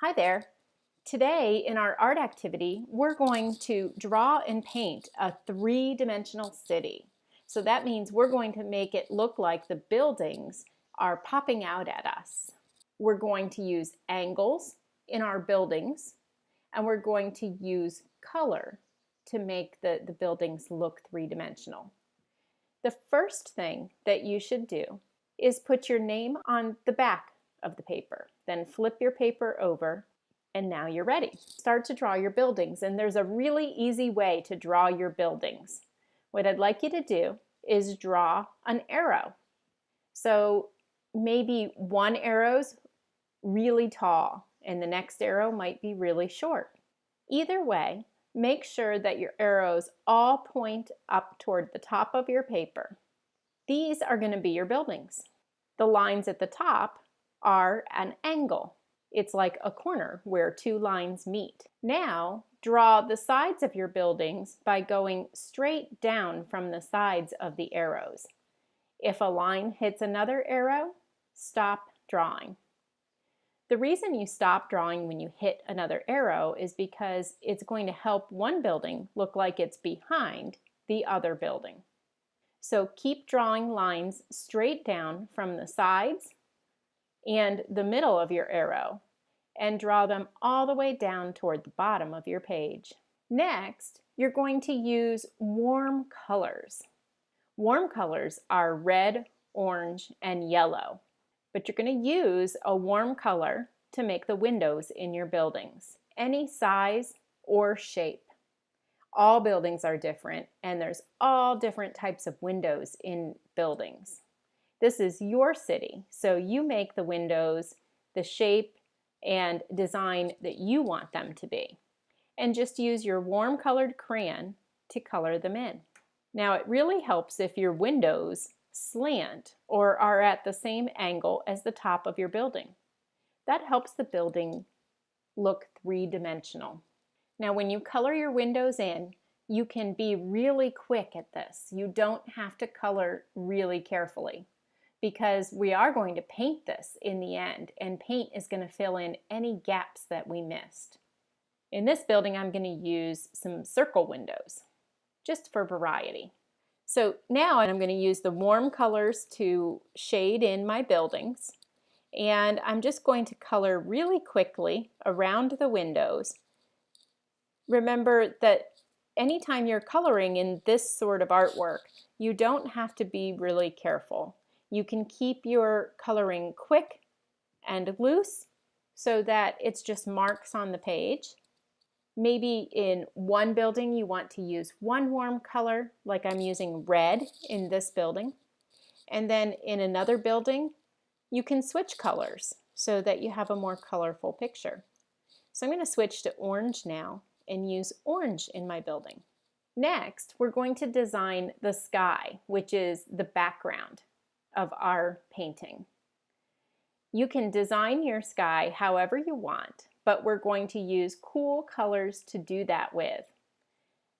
Hi there. Today in our art activity, we're going to draw and paint a three-dimensional city. So that means we're going to make it look like the buildings are popping out at us. We're going to use angles in our buildings, and we're going to use color to make the buildings look three-dimensional. The first thing that you should do is put your name on the back of the paper. Then flip your paper over, and now you're ready. Start to draw your buildings, and there's a really easy way to draw your buildings. What I'd like you to do is draw an arrow. So maybe one arrow's really tall, and the next arrow might be really short. Either way, make sure that your arrows all point up toward the top of your paper. These are going to be your buildings. The lines at the top are an angle. It's like a corner where two lines meet. Now, draw the sides of your buildings by going straight down from the sides of the arrows. If a line hits another arrow, stop drawing. The reason you stop drawing when you hit another arrow is because it's going to help one building look like it's behind the other building. So keep drawing lines straight down from the sides and the middle of your arrow, and draw them all the way down toward the bottom of your page. Next, you're going to use warm colors. Warm colors are red, orange, and yellow, but you're going to use a warm color to make the windows in your buildings, any size or shape. All buildings are different, and there's all different types of windows in buildings. This is your city, so you make the windows the shape and design that you want them to be. And just use your warm colored crayon to color them in. Now it really helps if your windows slant or are at the same angle as the top of your building. That helps the building look three-dimensional. Now when you color your windows in, you can be really quick at this. You don't have to color really carefully, because we are going to paint this in the end, and paint is going to fill in any gaps that we missed. In this building, I'm going to use some circle windows, just for variety. So now I'm going to use the warm colors to shade in my buildings, and I'm just going to color really quickly around the windows. Remember that anytime you're coloring in this sort of artwork, you don't have to be really careful. You can keep your coloring quick and loose so that it's just marks on the page. Maybe in one building you want to use one warm color, like I'm using red in this building. And then in another building, you can switch colors so that you have a more colorful picture. So I'm going to switch to orange now and use orange in my building. Next, we're going to design the sky, which is the background of our painting. You can design your sky however you want, but we're going to use cool colors to do that with,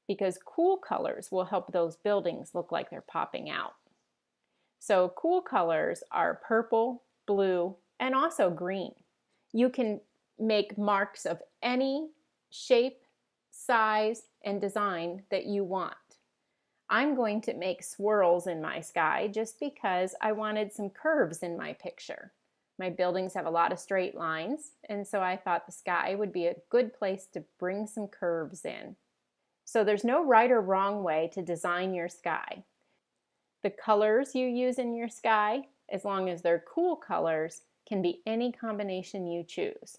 because cool colors will help those buildings look like they're popping out. So cool colors are purple, blue, and also green. You can make marks of any shape, size, and design that you want. I'm going to make swirls in my sky just because I wanted some curves in my picture. My buildings have a lot of straight lines, and so I thought the sky would be a good place to bring some curves in. So there's no right or wrong way to design your sky. The colors you use in your sky, as long as they're cool colors, can be any combination you choose.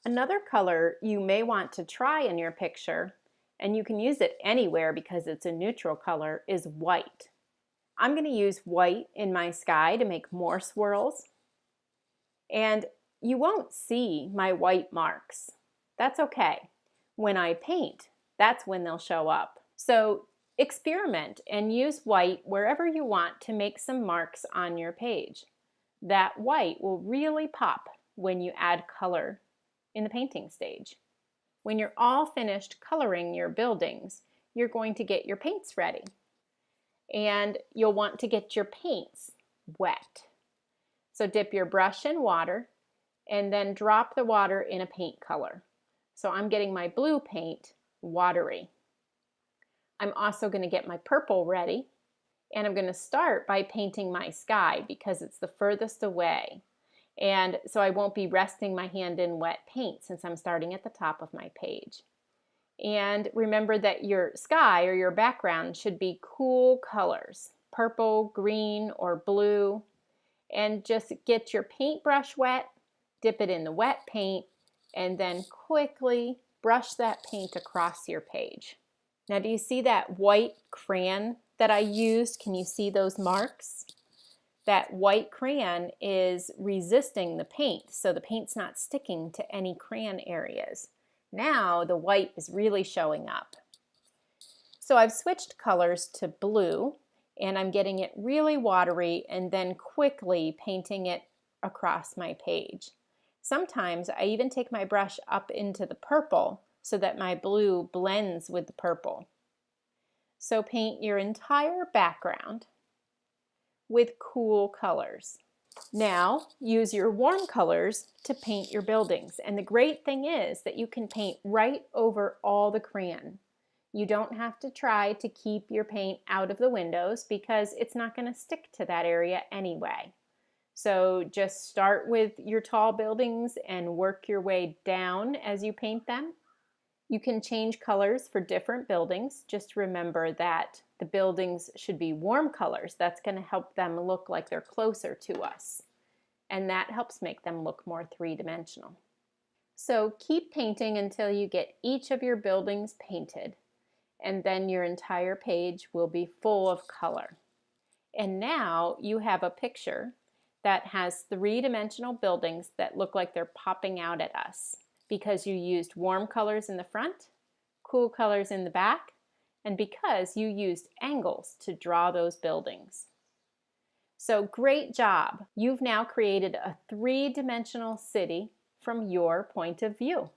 Another color you may want to try in your picture, and you can use it anywhere because it's a neutral color, is white. I'm going to use white in my sky to make more swirls. And you won't see my white marks. That's okay. When I paint, that's when they'll show up. So experiment and use white wherever you want to make some marks on your page. That white will really pop when you add color in the painting stage. When you're all finished coloring your buildings, you're going to get your paints ready. And you'll want to get your paints wet. So dip your brush in water and then drop the water in a paint color. So I'm getting my blue paint watery. I'm also going to get my purple ready, and I'm going to start by painting my sky because it's the furthest away. And so I won't be resting my hand in wet paint since I'm starting at the top of my page. And remember that your sky or your background should be cool colors, purple, green, or blue. And just get your paintbrush wet, dip it in the wet paint, and then quickly brush that paint across your page. Now, do you see that white crayon that I used? Can you see those marks? That white crayon is resisting the paint, so the paint's not sticking to any crayon areas. Now the white is really showing up. So I've switched colors to blue, and I'm getting it really watery and then quickly painting it across my page. Sometimes I even take my brush up into the purple so that my blue blends with the purple. So paint your entire background with cool colors. Now use your warm colors to paint your buildings. And the great thing is that you can paint right over all the crayon. You don't have to try to keep your paint out of the windows because it's not going to stick to that area anyway. So just start with your tall buildings and work your way down as you paint them. You can change colors for different buildings. Just remember that the buildings should be warm colors. That's going to help them look like they're closer to us. And that helps make them look more three-dimensional. So keep painting until you get each of your buildings painted. And then your entire page will be full of color. And now you have a picture that has three-dimensional buildings that look like they're popping out at us because you used warm colors in the front, cool colors in the back, and because you used angles to draw those buildings. So great job! You've now created a three-dimensional city from your point of view.